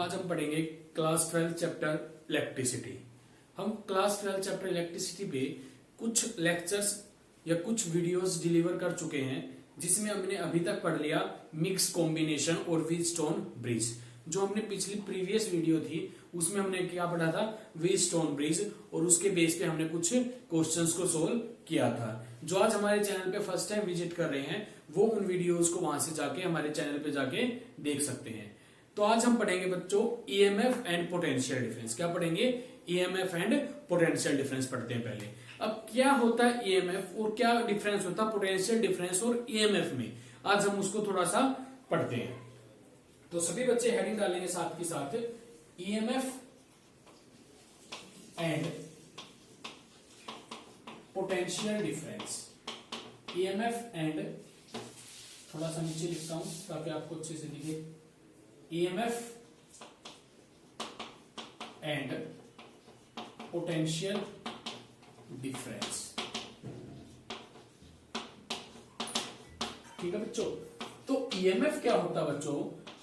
आज हम पढ़ेंगे क्लास 12 चैप्टर इलेक्ट्रिसिटी। हम क्लास 12 चैप्टर इलेक्ट्रिसिटी पे कुछ लेक्चर्स या कुछ वीडियोस डिलीवर कर चुके हैं, जिसमें हमने अभी तक पढ़ लिया मिक्स कॉम्बिनेशन और व्हीटस्टोन ब्रिज। जो हमने पिछली प्रीवियस वीडियो थी उसमें हमने क्या पढ़ा था, व्हीटस्टोन ब्रिज, और उसके बेस पे हमने कुछ क्वेश्चंस को सोल्व किया था। जो आज हमारे चैनल पे फर्स्ट टाइम विजिट कर रहे हैं वो उन वीडियोस को वहां से जाके हमारे चैनल पे जाके देख सकते हैं। तो आज हम पढ़ेंगे बच्चों ईएमएफ एंड पोटेंशियल डिफरेंस। क्या पढ़ेंगे? ईएमएफ एंड पोटेंशियल डिफरेंस पढ़ते हैं पहले। अब क्या होता है ईएमएफ और क्या डिफरेंस होता है पोटेंशियल डिफरेंस और ईएमएफ में, आज हम उसको थोड़ा सा पढ़ते हैं। तो सभी बच्चे हेडिंग डालेंगे साथ के साथ EMF and potential difference. EMF and, थोड़ा सा नीचे लिखता हूं ताकि आपको अच्छे से दिखे, EMF and potential difference। ठीक है बच्चों, तो EMF क्या होता है बच्चों?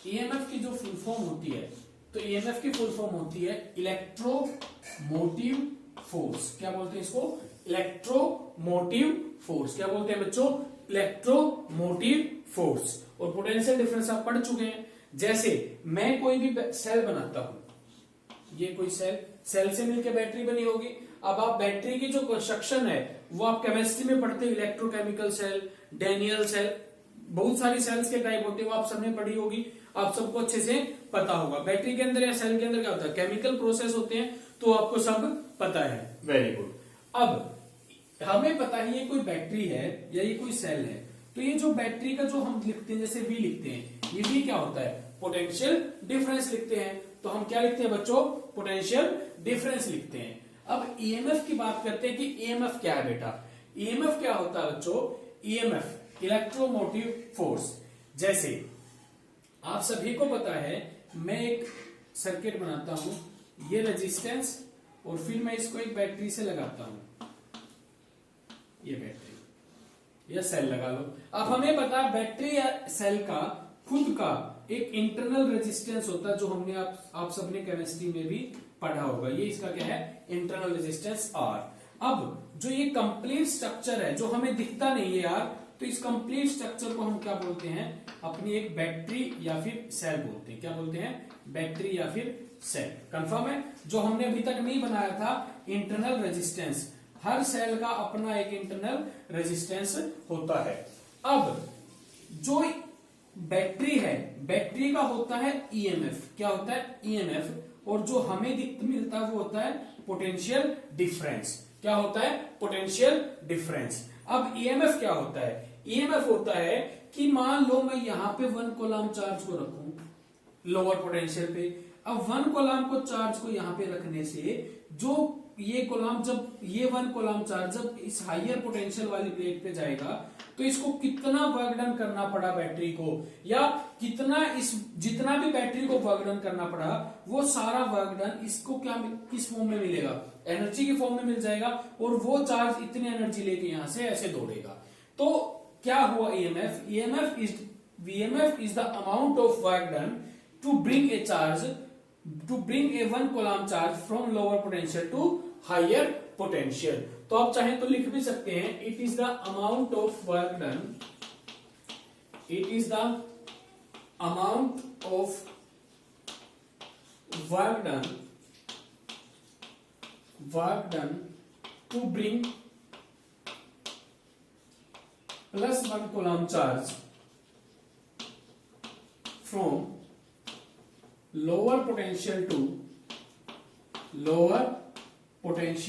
EMF की जो फुल फॉर्म होती है, तो EMF की फुल फॉर्म होती है इलेक्ट्रोमोटिव फोर्स। क्या बोलते हैं इसको? Electromotive force. क्या बोलते हैं बच्चों? Electromotive force. और पोटेंशियल डिफरेंस आप पढ़ चुके हैं। जैसे मैं कोई भी सेल बनाता हूं, ये कोई सेल से मिलकर बैटरी बनी होगी। अब आप बैटरी की जो कंस्ट्रक्शन है वो आप केमिस्ट्री में पढ़ते हैं, इलेक्ट्रोकेमिकल सेल, डैनियल सेल, बहुत सारी सेल्स के टाइप होते हैं, वो आप सबने पढ़ी होगी, आप सबको अच्छे से पता होगा। बैटरी के अंदर या सेल के अंदर क्या होता है, केमिकल प्रोसेस होते हैं, तो आपको सब पता है। Very good. अब हमें पता है ये कोई बैटरी है या ये कोई सेल है, तो ये जो बैटरी का जो हम लिखते हैं, जैसे वी लिखते हैं, ये भी क्या होता है? पोटेंशियल डिफरेंस लिखते हैं। तो हम क्या लिखते हैं बच्चों? पोटेंशियल डिफरेंस लिखते हैं। अब ईएमएफ की बात करते हैं कि ईएमएफ क्या है बेटा। ईएमएफ क्या होता है बच्चों? EMF electromotive force. जैसे आप सभी को पता है, मैं एक सर्किट बनाता हूं, ये रेजिस्टेंस, और फिर मैं इसको एक बैटरी से लगाता हूं, ये बैटरी या सेल लगा लो। अब हमें पता है बैटरी या सेल का खुद का एक इंटरनल रेजिस्टेंस होता है, जो हमने आप सबने केमिस्ट्री में भी पढ़ा होगा। ये इसका क्या है? Internal resistance R. अब जो ये कंप्लीट स्ट्रक्चर है जो हमें दिखता नहीं है यार, तो इस कंप्लीट स्ट्रक्चर को हम क्या बोलते हैं? अपनी एक बैटरी या फिर सेल बोलते हैं। क्या बोलते हैं? बैटरी या फिर सेल। कंफर्म है? जो हमने अभी तक नहीं बनाया था इंटरनल रेजिस्टेंस, हर सेल का अपना एक इंटरनल रेजिस्टेंस होता है। अब जो बैटरी है, बैटरी का होता है ईएमएफ। क्या होता है? ईएमएफ। और जो हमें मिलता है वो होता है पोटेंशियल डिफरेंस। क्या होता है? Potential difference. अब ईएमएफ क्या होता है? ईएमएफ होता है कि मान लो मैं यहां पे 1 कूलम चार्ज को रखूं लोअर पोटेंशियल पे। अब 1 कूलम को चार्ज को यहां पे रखने से जो ये कूलम, जब ये 1 कूलम चार्ज जब इस हायर पोटेंशियल वाली प्लेट पे जाएगा, तो इसको कितना वर्क डन करना पड़ा बैटरी को, या कितना जितना भी बैटरी को वर्क डन करना पड़ा, वो सारा वर्क डन इसको क्या किस फॉर्म में मिलेगा? एनर्जी के फॉर्म में मिल जाएगा। और वो चार्ज इतनी एनर्जी लेके यहां से ऐसे दौड़ेगा। तो क्या हुआ? EMF VMF is the amount of work done to bring a 1 coulomb charge from lower potential to higher potential. तो आप चाहें तो लिख भी सकते हैं, it is the amount of work done, it is the amount of work done to bring plus 1 coulomb charge from lower potential to higher potential।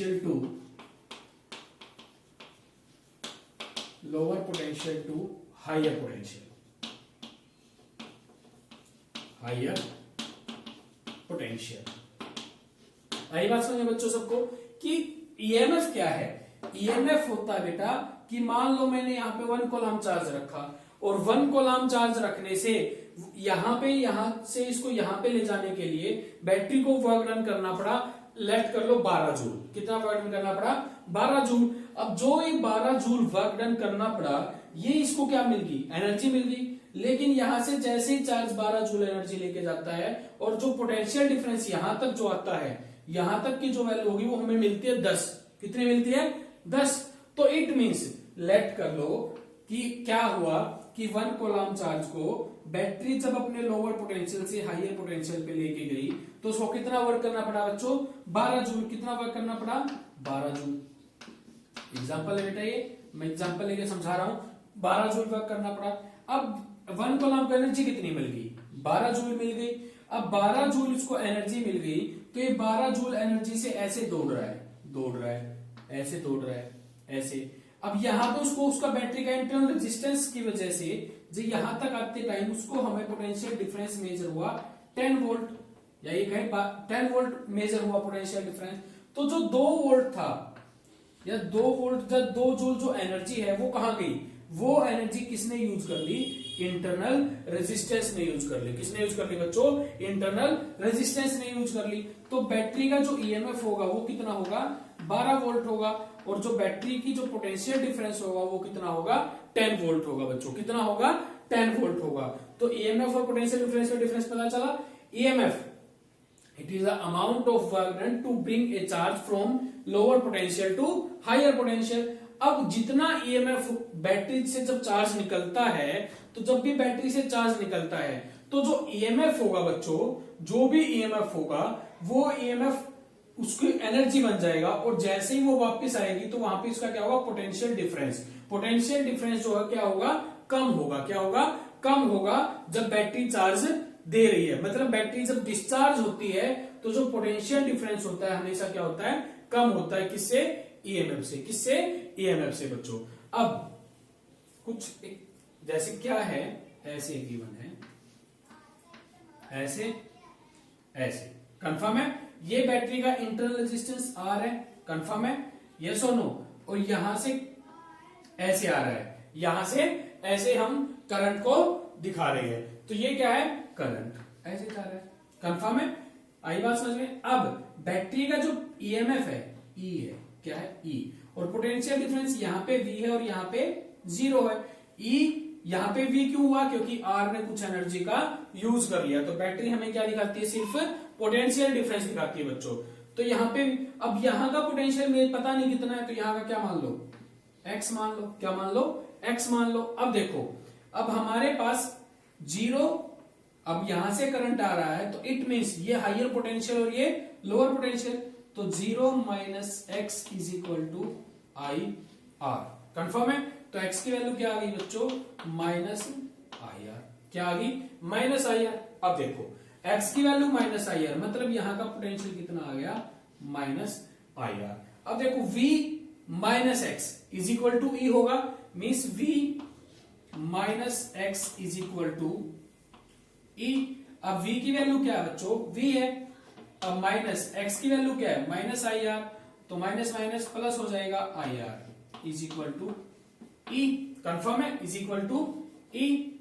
आई बात समझे बच्चों सबको कि ईएमएफ क्या है? ईएमएफ होता है बेटा कि मान लो मैंने यहाँ पे 1 कूलम चार्ज रखा, और 1 कूलम चार्ज रखने से यहां से इसको यहां पे ले जाने के लिए बैटरी को वर्क डन करना पड़ा, लेट कर लो 12 जूल। कितना वर्क डन करना पड़ा? 12 जूल। अब जो ये 12 जूल वर्क डन करना पड़ा, ये इसको क्या मिल गई? एनर्जी मिल गई। लेकिन यहां से जैसे ही चार्ज 12 जूल एनर्जी लेके जाता है और जो पोटेंशियल डिफरेंस यहां तक जो आता है, यहां तक की जो वैल्यू होगी वो हमें मिलती है 10। कितनी मिलती है? 10। तो इट मींस लेट कर लो कि क्या हुआ कि 1 कूलम चार्ज को बैटरी जब अपने लोअर पोटेंशियल से हायर पोटेंशियल पे लेके गई तो उसको कितना वर्क करना पड़ा बच्चों? 12 जूल। कितना वर्क करना पड़ा? 12 जूल। एग्जाम्पल है बेटा, ये मैं एग्जाम्पल लेके समझा रहा हूं। 12 जूल वर्क करना पड़ा। अब 1 कूलम को एनर्जी कितनी मिल गई? 12 जूल मिल गई। अब 12 जूल इसको एनर्जी मिल गई तो ये 12 जूल एनर्जी से ऐसे दौड़ रहा है, ऐसे दौड़ रहा है, ऐसे। अब यहां पे उसको उसका बैटरी का इंटरनल रेजिस्टेंस की वजह से जो यहां तक आते टाइम उसको हमें पोटेंशियल डिफरेंस मेजर हुआ 10 वोल्ट, या ये कहें 10 वोल्ट मेजर हुआ पोटेंशियल डिफरेंस। तो जो 2 वोल्ट था या 2 वोल्ट या 2 जूल जो एनर्जी है वो कहां गई? वो एनर्जी किसने यूज कर ली? इंटरनल रेजिस्टेंस ने यूज कर ली। किसने यूज कर ली बच्चों? इंटरनल रेजिस्टेंस ने यूज कर ली। तो बैटरी का जो ईएमएफ होगा वो कितना होगा? 12 वोल्ट होगा। और जो बैटरी की जो पोटेंशियल डिफरेंस होगा वो कितना होगा? 10 वोल्ट होगा बच्चों। कितना होगा? 10 वोल्ट होगा। तो ईएमएफ और पोटेंशियल डिफरेंस का डिफरेंस पता चला। EMF it is the amount of work done to bring a charge from lower potential to higher potential। अब जितना ईएमएफ बैटरी से जब चार्ज निकलता है, तो जब भी बैटरी से चार्ज निकलता है तो जो ईएमएफ होगा बच्चों, जो भी ईएमएफ होगा वो ईएमएफ उसकी एनर्जी बन जाएगा। और जैसे ही वो वापस आएगी तो वहां पे इसका क्या होगा? Potential difference. पोटेंशियल डिफरेंस जो है क्या होगा? कम होगा। क्या होगा? कम होगा जब बैटरी चार्ज दे रही है। मतलब बैटरी जब डिस्चार्ज होती है तो जो पोटेंशियल डिफरेंस होता है हमेशा क्या होता है? कम होता है। किससे? ईएमएफ से। किससे? ईएमएफ से बच्चों। अब कुछ जैसे क्या है, ऐसे गिवन है, ऐसे ऐसे। कंफर्म है? ये बैटरी का इंटरनल रेजिस्टेंस आर है। कंफर्म है? यस और नो? और यहां से ऐसे आ रहा है, यहां से ऐसे हम करंट को दिखा रहे हैं। तो ये क्या है? करंट ऐसे जा रहा है। कंफर्म है? आई बात समझ में? अब बैटरी का जो ईएमएफ है ई है। क्या है? ई। और पोटेंशियल डिफरेंस यहाँ पे वी है और यहाँ पे 0 है। ई यहाँ पे वी क्यों हुआ? क्योंकि आर ने कुछ एनर्जी का यूज कर लिया। तो बैटरी हमें क्या दिखाती है? सिर्फ पोटेंशियल डिफरेंस दिखाती है बच्चों। तो यहाँ पे अब यहाँ का पोटेंशियल में पता नहीं कितना है, तो यहाँ का क्या मान लो? एक्स मान लो। क्या मान लो? एक्स मान लो। अब देखो, अब हमारे पास 0, अब यहां से करंट आ रहा है तो इट मीन्स ये हायर पोटेंशियल और ये लोअर पोटेंशियल। तो 0 minus x is equal to I R. Confirm है? तो एक्स की वैल्यू क्या आ गई बच्चों? Minus I R. क्या आ गई? Minus I R. अब देखो एक्स की वैल्यू माइनस आई आर, मतलब यहां का पोटेंशियल कितना आ गया? Minus I R. अब देखो v minus x is equal to E होगा, means v minus x is equal to E. अब v की वैल्यू क्या है बच्चों? v है। अब माइनस x की वैल्यू क्या है? Minus I R. तो माइनस माइनस प्लस हो जाएगा I R is equal to E. Confirm है? Is equal to E.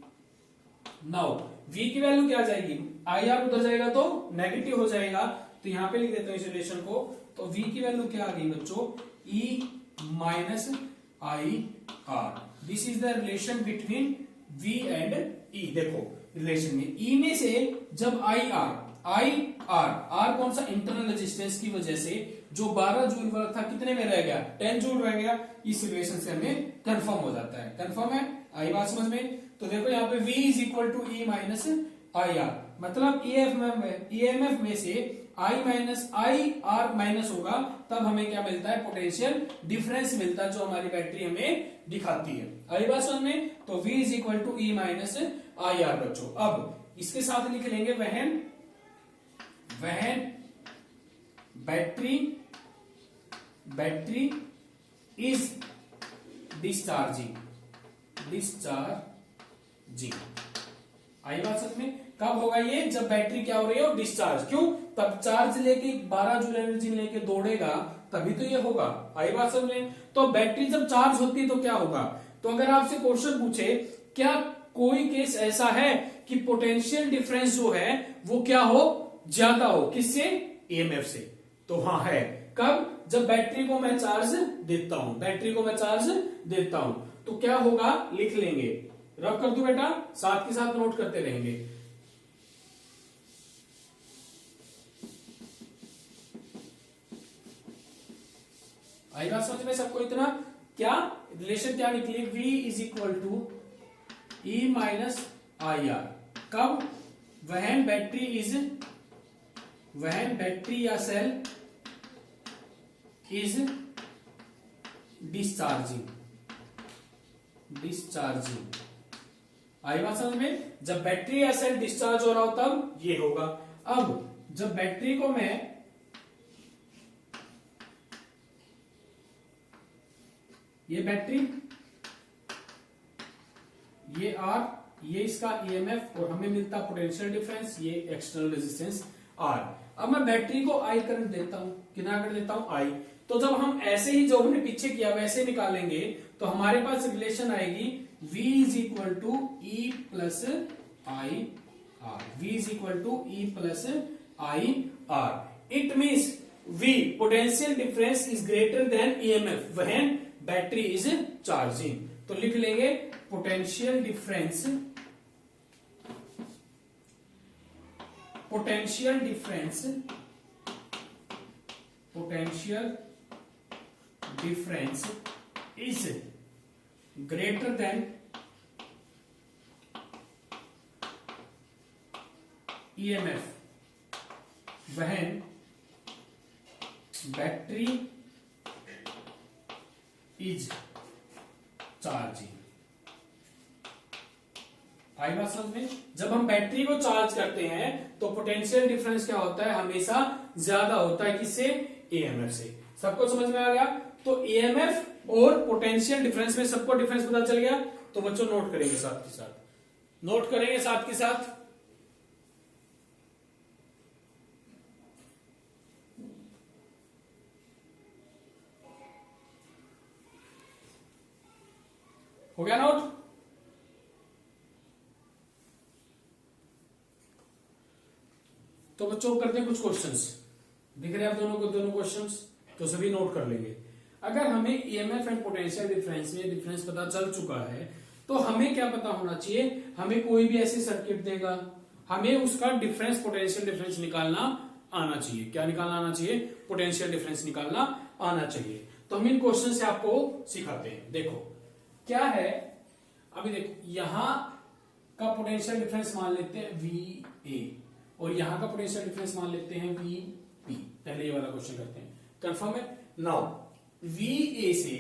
Now v की वैल्यू क्या आ जाएगी? आई आर उधर जाएगा तो नेगेटिव हो जाएगा। तो यहां पे लिख देते हैं इस रिलेशन को। तो v की वैल्यू क्या आ गई बच्चों? e minus I are. This is the relation between v and e। देखो रिलेशन में e में से जब आई आर कौन सा? इंटरनल रेजिस्टेंस की वजह से जो 12 जूल वाला था कितने में रह गया? 10 जूल रह गया। इस रिलेशन से हमें कंफर्म हो जाता है। कंफर्म है? आई बात समझ में? तो देखो यहाँ पे v is equal to E minus I R, मतलब ईएमएफ में से I minus I R minus होगा, तब हमें क्या मिलता है? पोटेंशियल डिफरेंस मिलता है जो हमारी बैटरी हमें दिखाती है। आई बात समझ में? तो v is equal to E minus I R बच्चों। अब इसके साथ लिख लेंगे वहन बैटरी इज डिस्चार्जिंग। आई बात समझ में? कब होगा ये? जब बैटरी क्या हो रही है? डिस्चार्ज। क्यों? तब चार्ज लेके 12 जूल एनर्जी लेके दौड़ेगा तभी तो ये होगा। आई बात समझ में? तो बैटरी जब चार्ज होती है तो क्या होगा? तो अगर आपसे क्वेश्चन पूछे क्या कोई केस ऐसा है कि पोटेंशियल डिफरेंस जो है वो क्या हो? ज्यादा हो। किससे? ईएमएफ से। तो हाँ है। कब? जब बैटरी को मैं चार्ज देता हूं। तो क्या होगा? लिख लेंगे रब कर दो बेटा, साथ के साथ नोट करते रहेंगे। आई बात समझ में सबको? इतना क्या रिलेशन क्या निकली, V is equal to E minus I R. कब? वहन बैटरी या सेल इज डिस्चार्जिंग। आई बात समझ में? जब बैटरी या सेल डिस्चार्ज हो रहा हो तब ये होगा। अब जब बैटरी को मैं ये बैटरी, ये आर, ये इसका ईएमएफ और हमें मिलता पोटेंशियल डिफरेंस, ये एक्सटर्नल रेजिस्टेंस आर। अब मैं बैटरी को आई करंट देता हूं, कितना करंट देता हूं? आई। तो जब हम ऐसे ही जो हमने पीछे किया वैसे निकालेंगे तो हमारे पास रिलेशन आएगी V is equal to E plus I R. V is equal to E plus I R. It means V potential difference is greater than EMF when battery is charging. तो लिख लेंगे potential difference is greater than EMF when battery is charging। आई बात समझ में? जब हम battery को चार्ज करते हैं तो पोटेंशियल डिफरेंस क्या होता है? हमेशा ज्यादा होता है किससे? ईएमएफ से। सबको समझ में आ गया? तो ईएमएफ और पोटेंशियल डिफरेंस में सबको डिफरेंस पता चल गया। तो बच्चों नोट करेंगे साथ के साथ, हो गया नोट? तो बच्चों करते हैं कुछ क्वेश्चंस। दिख रहे हैं आप दोनों क्वेश्चंस? तो सभी नोट कर लेंगे। अगर हमें ईएमएफ एंड पोटेंशियल डिफरेंस में डिफरेंस पता चल चुका है तो हमें क्या पता होना चाहिए? हमें कोई भी ऐसी सर्किट देगा, हमें उसका डिफरेंस पोटेंशियल डिफरेंस निकालना आना चाहिए। क्या निकालना आना चाहिए? पोटेंशियल डिफरेंस निकालना आना चाहिए। तो हम इन क्वेश्चन से आपको सिखाते हैं। देखो क्या है, अभी देखो यहां का पोटेंशियल डिफरेंस मान लेते हैं VA और यहां का पोटेंशियल डिफरेंस मान लेते हैं VP। पहले ये वाला क्वेश्चन करते हैं, कंफर्म है? नाउ VA से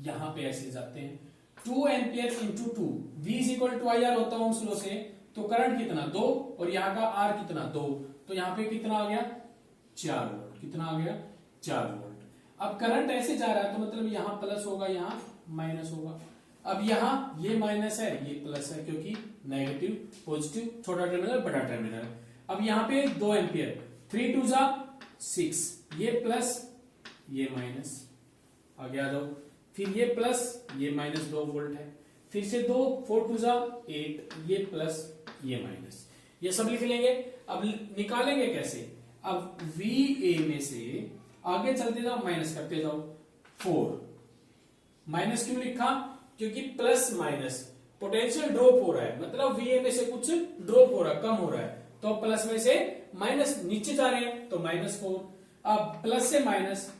यहां पे ऐसे जाते हैं 2 ampere into 2, V is equal to I R होता है ओम्स लॉ से। तो करंट कितना? 2 और यहाँ का R कितना? 2। तो यहाँ पे कितना आ गया? 4 वोल्ट। कितना आ गया? 4 वोल्ट। अब करंट ऐसे जा रहा है तो मतलब यहाँ प्लस होगा, यहाँ माइनस होगा। अब यहाँ ये माइनस है, ये प्लस है, क्योंकि नेगेटिव पॉजिटिव, छोटा टर्मिनल बड़ा टर्मिनल। अब यहाँ पे 2 एम्पियर, 3 2 जा 6, ये प्लस ये माइनस, आगे आ जाओ। फिर ये प्लस ये माइनस 2 वोल्ट है, फिर से 2 4 2 जा 8, ये प्लस ये माइनस, ये सब लिख लेंगे। अब निकालेंगे कैसे? अब VA में से आगे चलते जाओ, माइनस करते जाओ। 4 माइनस क्यों लिखा? क्योंकि प्लस माइनस पोटेंशियल ड्रॉप हो रहा है, मतलब VA में से कुछ ड्रॉप हो रहा है, कम हो रहा है। तो प्लस में से माइनस नीचे जा रहे हैं तो -4। अब प्लस से माइनस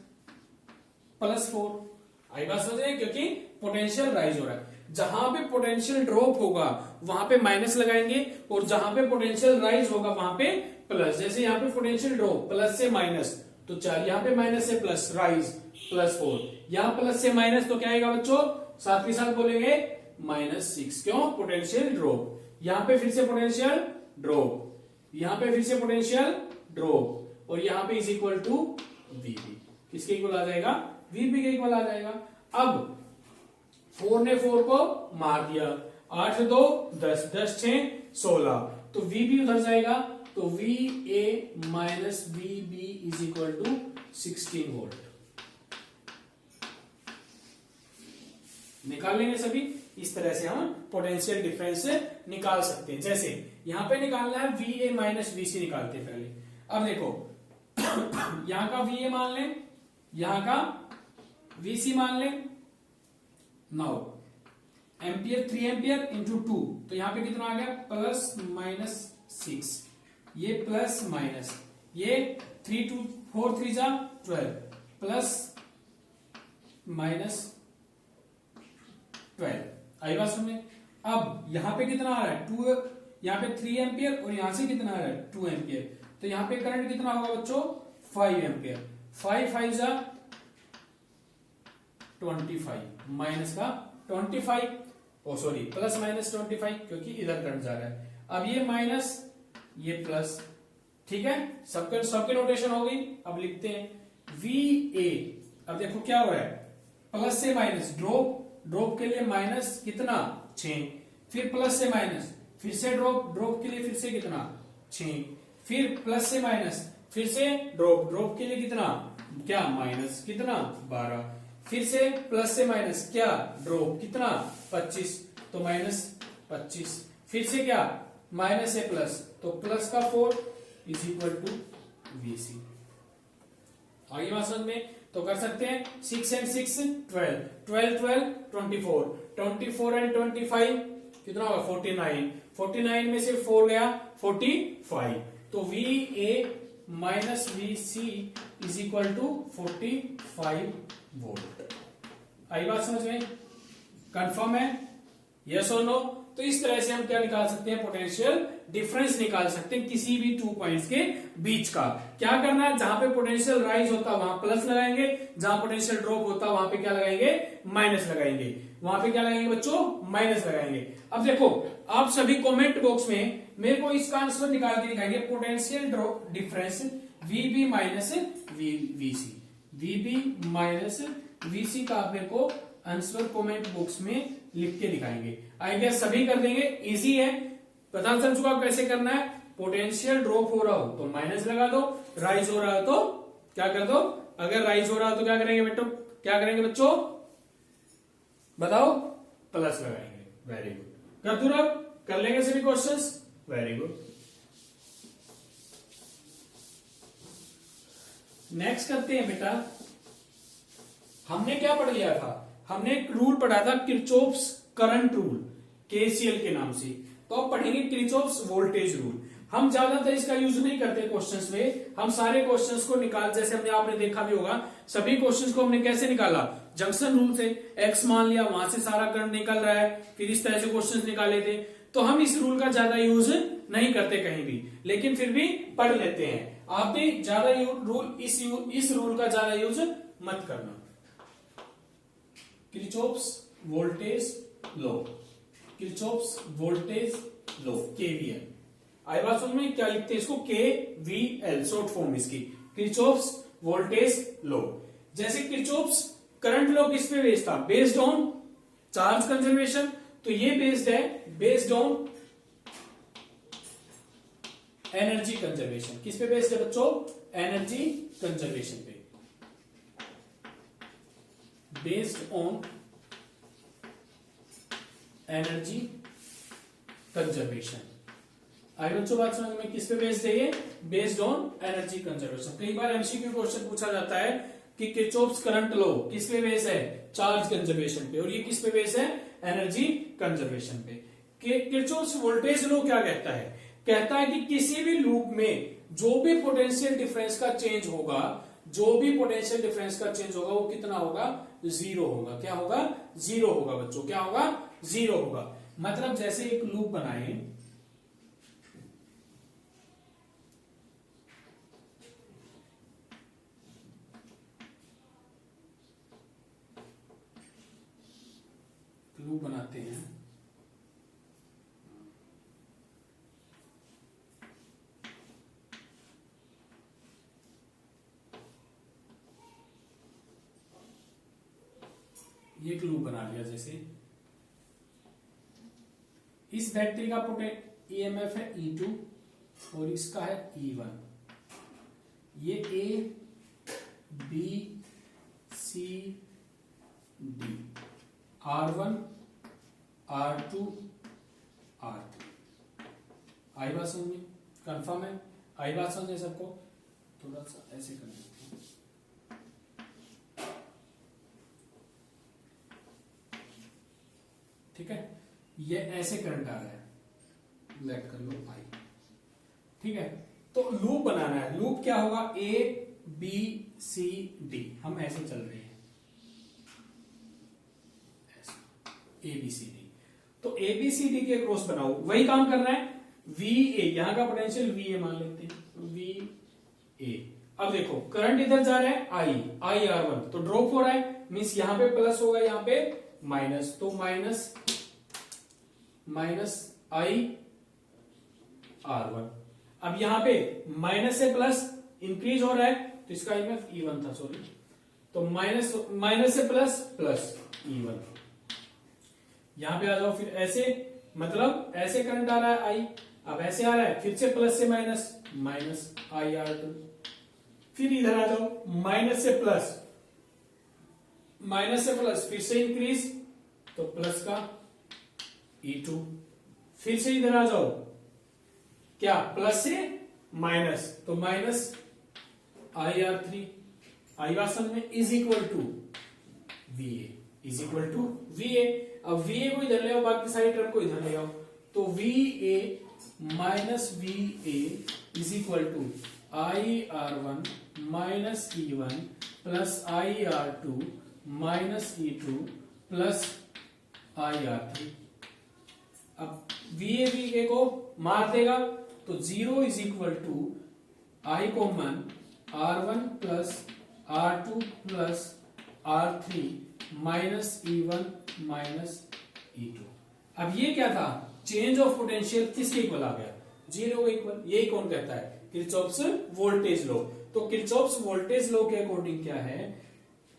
+4। आई बात समझ रहे हैं? क्योंकि पोटेंशियल राइज हो रहा है। जहां पे पोटेंशियल ड्रॉप होगा वहां पे माइनस लगाएंगे और जहां पे पोटेंशियल राइज होगा वहां पे प्लस। जैसे यहाँ पे पोटेंशियल ड्रॉप प्लस से माइनस तो 4, यहाँ पे माइनस से प्लस राइज +4, यहाँ प्लस से माइनस तो क्या आएगा बच्चों? साथ के साथ बोलेंगे -6। क्यों? Potential drop. यहाँ पे फिर से पोटेंशियल ड्रॉप, यहाँ पे फिर से पोटेंशियल ड्रॉप और यहाँ पे इज इक्वल टू VB। किसके इक्वल आ जाएगा? VB के इक्वल आ जाएगा। अब 4 ने 4 को मार दिया, 8 2 10, 10 6 16, तो VB उधर जाएगा। तो VA minus VB is equal to 16 volt. निकाल लेंगे सभी। इस तरह से हम पोटेंशियल डिफरेंस निकाल सकते हैं। जैसे यहां पे निकालना है VA माइनस VC, निकालते हैं पहले। अब देखो यहां का VA मान लें, यहां का VC मान लें। नाउ एम्पियर 3 एम्पियर इंटू 2, तो यहां पे कितना आ गया प्लस माइनस 6, ये प्लस माइनस, ये 3 2 4 3 जा 12 प्लस माइनस 12। आई बात समझ में? अब यहां पे कितना आ रहा है 2, यहां पे 3 एम्पियर और यहां से कितना आ रहा है 2 एम्पियर, तो यहां पे करंट कितना होगा बच्चों 5 एम्पियर, 5 5 जा 25 माइनस का 25, ओ सॉरी प्लस माइनस 25 क्योंकि इधर करंट जा रहा है। अब ये माइनस ये प्लस, ठीक है, सबके नोटेशन हो गई। अब लिखते हैं VA। अब देखो क्या हो रहा है प्लस से माइनस, ड्रॉप के लिए माइनस कितना 6, फिर प्लस से माइनस, फिर से ड्रॉप के लिए फिर से कितना 6, फिर प्लस से माइनस, फिर से ड्रॉप के लिए कितना क्या माइनस कितना 12, फिर से प्लस से माइनस क्या ड्रॉप कितना 25, तो माइनस 25, फिर से क्या माइनस से प्लस, तो प्लस का 4 इज इक्वल टू VC। आगे बात समझ में? तो कर सकते हैं 6 and 6 12, 12 12 24, 24 and 25 कितना होगा 49, 49 में से 4 गया 45, तो VA minus VC is equal to 45 volt. आई बात समझ में? कंफर्म है? यस और नो? तो इस तरह से हम क्या निकाल सकते हैं पोटेंशियल डिफरेंस निकाल सकते हैं किसी भी 2 पॉइंट्स के बीच का। क्या करना है, जहां पे पोटेंशियल राइज होता है वहां प्लस लगाएंगे, जहां पोटेंशियल ड्रॉप होता है वहां पे क्या लगाएंगे माइनस लगाएंगे, वहां पे क्या लगाएंगे बच्चों माइनस लगाएंगे। अब देखो आप सभी कमेंट बॉक्स में मेरे को इसका आंसर निकाल के दिखाएंगे potential drop difference VB minus VC, VB minus VC का आप मेरे को आंसर कमेंट बॉक्स में लिख के दिखाएंगे। आई गेस सभी कर देंगे, इजी है, पता चल चुका कैसे करना है। पोटेंशियल ड्रॉप हो रहा हो तो माइनस लगा दो, राइज हो रहा हो तो क्या कर दो, अगर राइज हो रहा हो तो क्या करेंगे बेटो, क्या करेंगे बच्चों बताओ, प्लस लगाएंगे। वेरी गुड, कर दो रब, कर लेंगे सभी क्वेश्चंस, वेरी गुड। नेक्स्ट करते हैं बेटा, हमने क्या पढ़ लिया था, हमने एक रूल पढ़ा था किरचॉफ्स करंट रूल KCL के नाम से, तो अब पढ़ेंगे किरचॉफ्स वोल्टेज रूल। हम ज्यादातर इसका यूज नहीं करते क्वेश्चंस में, हम सारे क्वेश्चंस को निकाल, जैसे हमने आपने देखा भी होगा सभी क्वेश्चंस को हमने कैसे निकाला, जंक्शन रूल से, एक्स मान लिया वहां से सारा करंट निकल रहा है, फिर इस तरह से क्वेश्चंस निकाले थे। तो हम इस रूल का ज्यादा यूज नहीं करते कहीं भी, लेकिन फिर भी पढ़ लेते हैं। आप भी ज्यादा रूल इस रूल का ज्यादा यूज मत करना। Kirchhoff's voltage law, Kirchhoff's voltage law KVL। आई बात समझ में? क्या लिखते हैं इसको KVL शॉर्ट फॉर्म इसकी, किरचॉफ्स वोल्टेज लॉ। जैसे किरचॉफ्स करंट लॉ किस पे बेस्ड था, बेस्ड ऑन चार्ज कंजर्वेशन, तो ये बेस्ड है बेस्ड ऑन एनर्जी कंजर्वेशन। किस पे बेस्ड है बच्चों, एनर्जी कंजर्वेशन पे, बेस्ड ऑन एनर्जी कंजर्वेशन। आई बच्चों बात समझ में? किस पे बेस्ड है ये, बेस्ड ऑन एनर्जी कंजर्वेशन। कई बार MCQ क्वेश्चन पूछा जाता है कि किरचॉफ्स करंट लॉ किस पे बेस है, चार्ज कंजर्वेशन पे, और ये किस पे बेस है, एनर्जी कंजर्वेशन पे। किरचॉफ्स वोल्टेज लॉ क्या कहता है, कहता है कि किसी भी लूप में जो भी पोटेंशियल डिफरेंस का चेंज होगा, जो भी पोटेंशियल डिफरेंस का चेंज होगा वो कितना होगा, 0 होगा। क्या होगा, 0 होगा बच्चों, क्या होगा 0 होगा। मतलब जैसे एक लूप बनाए, लूप बनाते हैं, ये एक लूप बना लिया, जैसे इस बैटरी का EMF है E2 और इसका है E1, ये A B C D, R1 R2 R3। आई बात समझ में? कंफर्म है? आई बात समझ में सबको? थोड़ा सा ऐसे कर देते हैं, ठीक है, ये ऐसे करंट आ रहा है, लेट कर लो आई, ठीक है। तो लूप बनाना है, लूप क्या होगा, ए बी सी डी, हम ऐसे चल रहे हैं, ए बी सी डी। तो ए बी सी डी के क्रॉस बनाओ, वही काम करना है। वी ए, यहां का पोटेंशियल वी ए मान लेते हैं, वी ए। अब देखो करंट इधर जा रहा है आई, आई आर वन, तो ड्रॉप हो रहा है, मीन्स यहां पे प्लस होगा, यहां पे माइनस, तो minus minus I R one. अब यहां पे माइनस से प्लस इंक्रीज हो रहा है, तो इसका ईएमएफ E1 था, सॉरी, तो माइनस से प्लस प्लस E1। यहां पे आ जाओ, फिर ऐसे, मतलब ऐसे करंट आ रहा है आई, अब ऐसे आ रहा है, फिर से प्लस से minus, minus I R two, फिर इधर आ जाओ, माइनस से प्लस, फिर से इंक्रीज, तो प्लस का E2, फिर से इधर आ जाओ, क्या प्लस से माइनस, तो minus I R three, I वास्तव में is equal to V A, is equal to V A. अब वी ए को इधर ले आओ, बाकी सारी टर्म को इधर ले आओ, तो V A minus V A is equal to I R one minus E one plus I R two minus E two plus I R three. अब वी ए को मार देगा, तो 0 is equal to I common R one plus R two plus R three minus E one minus E two. अब ये क्या था, change of potential किसके इक्वल आ गया, 0 के इक्वल। यही कौन कहता है, किरचॉफ्स वोल्टेज लॉ। तो किरचॉफ्स वोल्टेज लॉ के अकॉर्डिंग क्या है,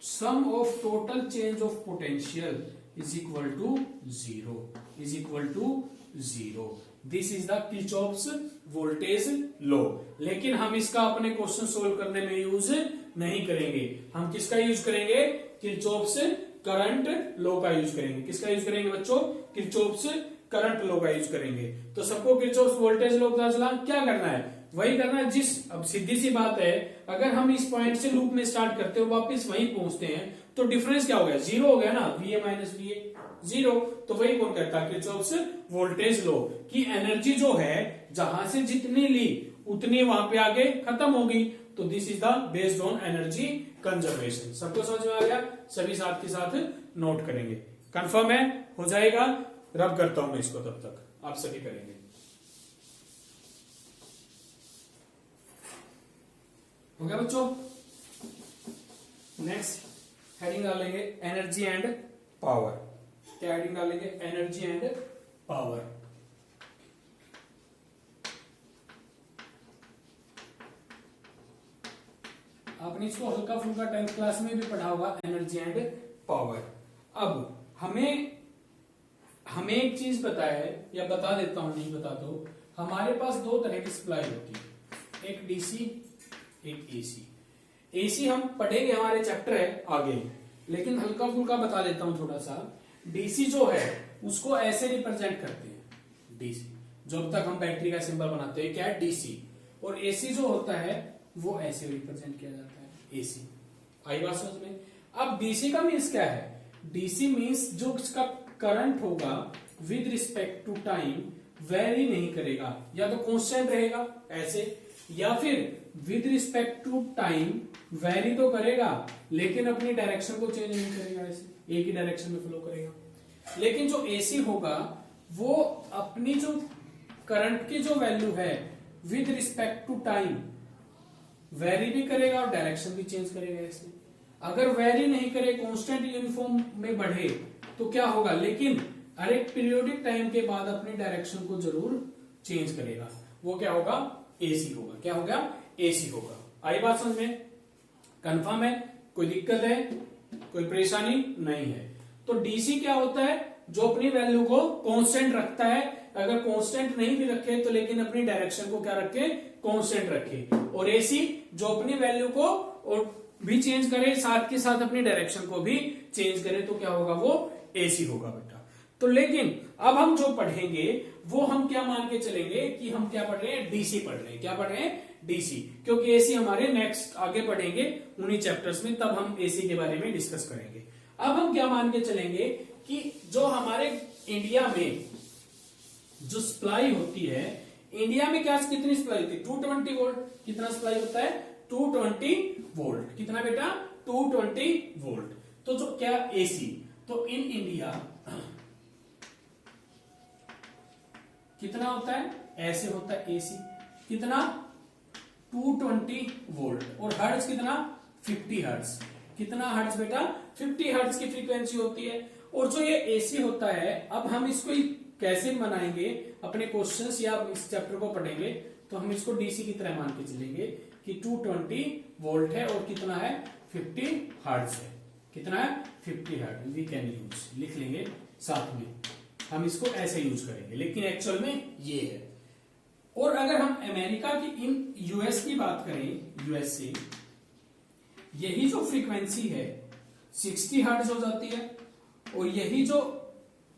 sum of total change of potential is equal to 0, is equal to 0। This is the Kirchhoff's voltage law. लेकिन हम इसका अपने क्वेश्चन सोल्व करने में यूज नहीं करेंगे, हम किसका यूज करेंगे, किरचॉफ्स करंट लॉ का यूज करेंगे। किसका यूज करेंगे बच्चों, किरचॉफ्स करंट लॉ का यूज करेंगे। तो सबको किरचॉफ्स वोल्टेज लॉ पता चला, क्या करना है, वही करना है जिस, अब सीधी सी बात है, अगर हम इस पॉइंट से लूप में स्टार्ट करते हो वापस वहीं पहुंचते हैं, तो डिफरेंस क्या हो गया, 0 हो गया ना, वी ए माइनस वी ए 0। तो वही कौन कहता है, किरचॉफ्स वोल्टेज लॉ की एनर्जी जो है जहां से जितनी ली उतनी वहां पे आगे खत्म होगी। तो this is the based on energy conservation. सबको समझ में आ गया, सभी साथ के साथ नोट करेंगे, कंफर्म है, हो जाएगा। रब करता हूं मैं इसको, तब तक आप सभी करेंगे। हो गया बच्चों। नेक्स्ट हेडिंग डालेंगे एनर्जी एंड पावर। क्या हेडिंग डालेंगे, एनर्जी एंड पावर। आपने इसको हल्का फुल्का 10th क्लास में भी पढ़ा होगा, एनर्जी एंड पावर। अब हमें एक चीज पता है, या बता देता हूं, नहीं बता दो, हमारे पास 2 तरह की सप्लाई होती है, एक डीसी एक एसी। एसी हम पढ़ेंगे, हमारे चैप्टर है आगे, लेकिन हल्का फुल्का बता देता हूं थोड़ा सा। डीसी जो है उसको ऐसे रिप्रेजेंट करते हैं, डीसी, जब तक हम बैटरी का सिंबल बनाते हैं, क्या है, डीसी। और एसी जो होता है वो ऐसे रिप्रेजेंट किया जाता है, एसी। आई बात समझ में। अब डीसी का मीन्स क्या है, डीसी मीन्स जो इसका करंट होगा with respect to time vary नहीं करेगा, या तो कांस्टेंट रहेगा ऐसे, या फिर with respect to time vary तो करेगा लेकिन अपनी डायरेक्शन को चेंज नहीं करेगा, ऐसे एक ही डायरेक्शन में फ्लो करेगा। लेकिन जो एसी होगा वो अपनी जो करंट की जो वैल्यू है with respect to time vary भी करेगा और डायरेक्शन भी चेंज करेगा ऐसे। अगर वेरी नहीं करे, कांस्टेंट यूनिफॉर्म में बढ़े तो क्या होगा, लेकिन हर एक पीरियोडिक टाइम के बाद अपनी डायरेक्शन को जरूर चेंज करेगा। वो क्या होगा, एसी होगा। क्या होगा, एसी होगा। आई बात समझ में, कंफर्म है, कोई दिक्कत है, कोई परेशानी नहीं है। तो डीसी क्या होता है, जो अपनी वैल्यू को कांस्टेंट रखता है। अगर कांस्टेंट नहीं भी रखे तो लेकिन अपनी डायरेक्शन को क्या रखे, कांस्टेंट रखे। और एसी जो अपनी वैल्यू को और भी चेंज करे, साथ के साथ अपनी डायरेक्शन को भी चेंज करे, तो क्या होगा, वो एसी होगा बेटा। तो लेकिन अब हम जो पढ़ेंगे वो हम क्या मान के चलेंगे कि हम क्या पढ़ रहे हैं, डीसी पढ़ रहे हैं। क्या पढ़ रहे हैं, डीसी, क्योंकि एसी हमारे नेक्स्ट आगे पढ़ेंगे उन्हीं चैप्टर्स में, तब हम एसी के बारे में डिस्कस करेंगे। अब हम क्या मान के चलेंगे कि जो हमारे इंडिया में जो सप्लाई होती है, इंडिया में क्या कितनी सप्लाई होती है? 220 वोल्ट। कितना सप्लाई होता है? 220 वोल्ट। कितना बेटा? 220 वोल्ट। तो जो क्या एसी, तो इन इंडिया कितना होता है? ऐसे होता है एसी। कितना? 220 वोल्ट। और हर्ट्ज कितना? 50 हर्ट्ज। कितना हर्ट्ज बेटा? 50 हर्ट्ज की फ्रीक्वेंसी होती है। और जो ये एसी होता है, अब हम इसको कैसे बनाएंगे अपने क्वेश्चंस या इस चैप्टर को पढ़ेंगे तो हम इसको डीसी की तरह मान के चलेंगे कि 220 वोल्ट है और कितना है? 50 हर्ट्ज है। कितना है? 50 हर्ट्ज। वी कैन यूज, लिख लेंगे साथ में, हम इसको ऐसे यूज करेंगे, लेकिन एक्चुअल में ये है। और अगर हम अमेरिका की इन यूएस की बात करें, यूएस से यही जो फ्रीक्वेंसी है 60 हर्ट्ज हो जाती है और यही जो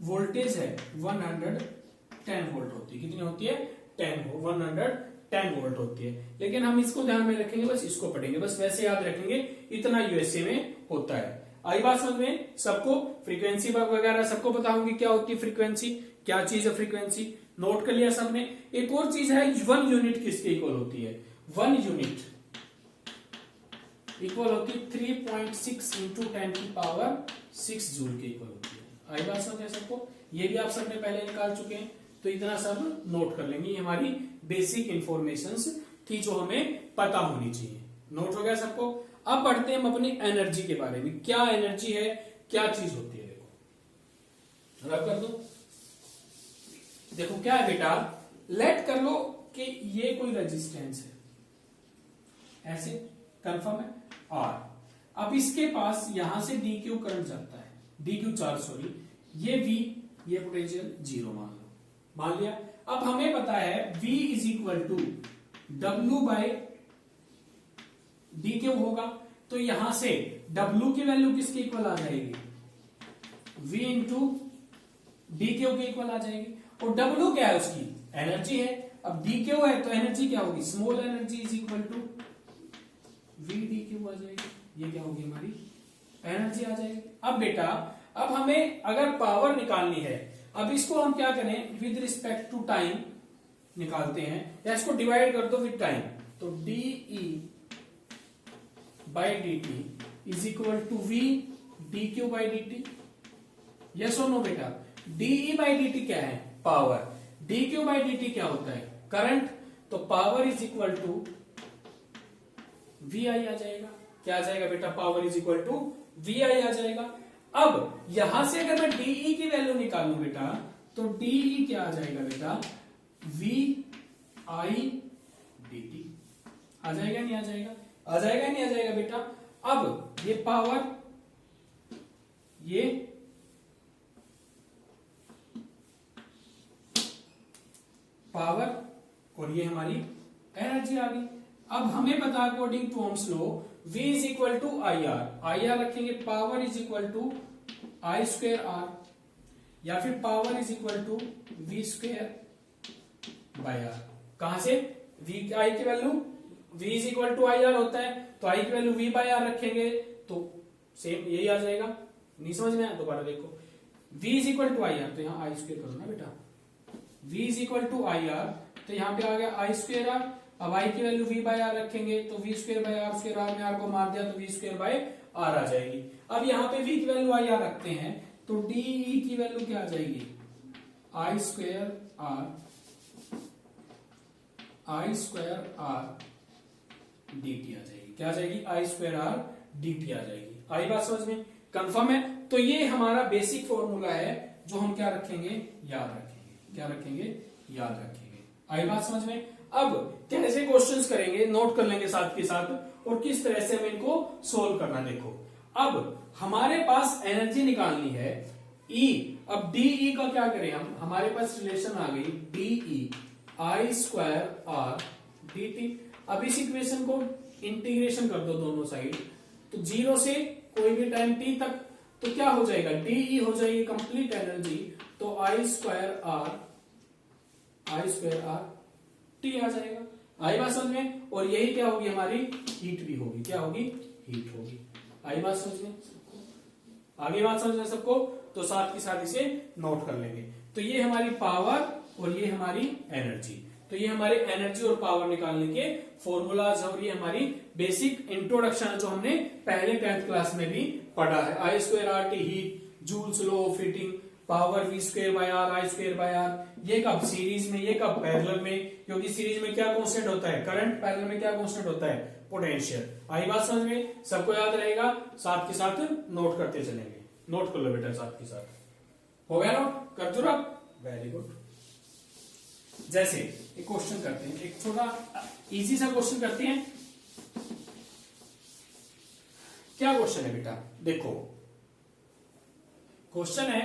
वोल्टेज है 110 वोल्ट होती है। कितनी होती है? 110 वोल्ट होती है। लेकिन हम इसको ध्यान में रखेंगे, बस इसको पढ़ेंगे, बस वैसे याद रखेंगे इतना यूएसए में होता है। आई बात समझ में सबको? फ्रीक्वेंसी वगैरह सबको पता होगी क्या होती है फ्रीक्वेंसी, क्या चीज है फ्रीक्वेंसी, नोट कर लिया सबने। एक और चीज है 1 यूनिट किसके इक्वल होती है? 1 यूनिट इक्वल होती है 3.6 इंटू 10⁻⁶ जूल के इक्वल होती है। आई बात समझ सबको? ये भी आप सबने पहले निकाल चुके हैं, तो इतना सब नोट कर लेंगे। ये हमारी बेसिक इंफॉर्मेशंस थी जो हमें पता होनी चाहिए। नोट हो गया सबको? अब पढ़ते हैं हम अपनी एनर्जी के बारे में। क्या एनर्जी है, क्या चीज होती है? देखो रब कर दो। देखो क्या है बेटा, लेट कर लो कि ये कोई रेजिस्टेंस है, ऐसे कंफर्म है। और अब इसके पास यहां से डी क्यू करंट जाता है, डी क्यू चार्ज, सॉरी, ये वी, ये पोटेंशियल 0 मान लो, मान लिया। अब हमें पता है V is equal to W by D Q होगा, तो यहां से W की वैल्यू किसके इक्वल आ जाएगी? V इंटू डी क्यू के इक्वल आ जाएगी। और W क्या है? उसकी एनर्जी है। अब डी क्यू है तो एनर्जी क्या होगी? Small energy is equal to V D Q आ जाएगी। ये क्या होगी? हमारी एनर्जी आ जाएगी। अब बेटा, अब हमें अगर पावर निकालनी है, अब इसको हम क्या करें? विद रिस्पेक्ट टू टाइम निकालते हैं, या इसको डिवाइड कर दो विद टाइम, तो DE by D T is equal to V D Q by D T. Yes और नो बेटा? DE बाई डी टी क्या है? Power. D Q by D T क्या होता है? करंट। तो power is equal to VI आ जाएगा। क्या आ जाएगा बेटा? Power is equal to VI आ जाएगा। अब यहां से अगर मैं DE की वैल्यू निकालूं बेटा, तो DE क्या आ जाएगा बेटा? VI dt आ जाएगा, नहीं आ जाएगा? आ जाएगा, नहीं आ जाएगा बेटा? अब ये पावर, ये पावर और ये हमारी एनर्जी आ गई। अब हमें पता according to Ohm's law V is equal to I R रखेंगे, power is equal to I square R, या फिर power is equal to V square by R. कहां से? V आई की value V is equal to I R होता है, तो आई की वैल्यू V बाय आर रखेंगे तो सेम यही आ जाएगा। नहीं समझ में आया? दोबारा देखो, V is equal to I R, तो यहाँ आई स्क्वेयर करो ना बेटा। V is equal to I R, तो यहाँ पे आ गया आई स्क्वेयर आर। अब आई की वैल्यू V बाय आर रखेंगे तो V square by R square, R में आर को मार दिया तो V स्क्वेयर बाय आर आ जाएगी। अब यहाँ पे V की वैल्यू आई आर रखते हैं तो DE की वैल्यू क्या आ जाएगी? I square R D T आ जाएगी। क्या आ जाएगी? I square R D T आ जाएगी। आई बात समझ में? कंफर्म है? तो ये हमारा बेसिक फॉर्मूला है जो हम क्या रखेंगे? याद रखेंगे। क्या रखेंगे? याद रखेंगे। आई बात समझ में? अब कैसे क्वेश्चंस करेंगे, नोट कर लेंगे साथ के साथ, और किस तरह से हमें इनको सोल्व करना। देखो, अब हमारे पास एनर्जी निकालनी है E। अब DE का क्या करें हम? हमारे पास रिलेशन आ गई DE I square are D T. अब इस इक्वेशन को इंटीग्रेशन कर दो दोनों साइड, तो 0 से कोई भी टाइम t तक, तो क्या हो जाएगा? DE हो जाएगी कंप्लीट एनर्जी, तो आई स्क्वायर आर टी आ जाएगा। आई बात समझ में? और यही क्या होगी? हमारी हीट भी होगी। क्या होगी? हीट होगी। आई बात समझ में? आगे बात समझ में सबको? तो साथ के साथ इसे नोट कर लेंगे। तो ये हमारी पावर और ये हमारी एनर्जी, तो ये हमारे एनर्जी और पावर निकालने के फॉर्मूलाज और ये हमारी बेसिक इंट्रोडक्शन जो हमने पहले 10th क्लास में भी पढ़ा है। I square R T heat, Joule's law of heating, power V square by R, I square by R. ये कब सीरीज में, ये कब पैरेलल में, क्योंकि सीरीज में क्या कांस्टेंट होता है करंट, पैरेलल में क्या कांस्टेंट होता है पोटेंशियल। आई बात समझ में, सबको याद रहेगा, साथ के साथ नोट करते चलेंगे। नोट कर लो बेटा साथ के साथ, हो गया नोट, कर दो आप, वेरी गुड। जैसे एक क्वेश्चन करते हैं, एक छोटा इजी सा क्वेश्चन करते हैं। क्या क्वेश्चन है बेटा, देखो क्वेश्चन है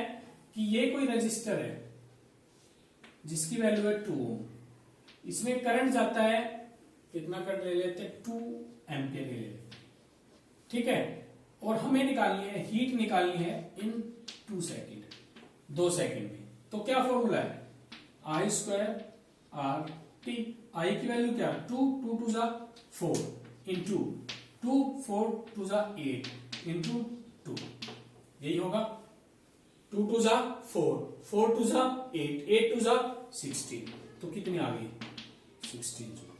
कि ये कोई रजिस्टर है जिसकी वैल्यू है 2 ओम, इसमें करंट जाता है, कितना करंट ले लेते हैं 2 एम्पियर ले लेते हैं, ठीक है। और हमें निकालनी है, हीट निकालनी है इन 2 सेकेंड, 2 सेकेंड में। तो क्या फॉर्मूला है, आई स्क्वायर आर टी। आई की वैल्यू क्या, 2, 2 टू जा 4 इंटू 2, 4 टू जा 8 इंटू 2, यही होगा। 2 टू जा 4, 4 टू जा 8, 8 टू जा 16, तो कितनी आ गई 16 जूल,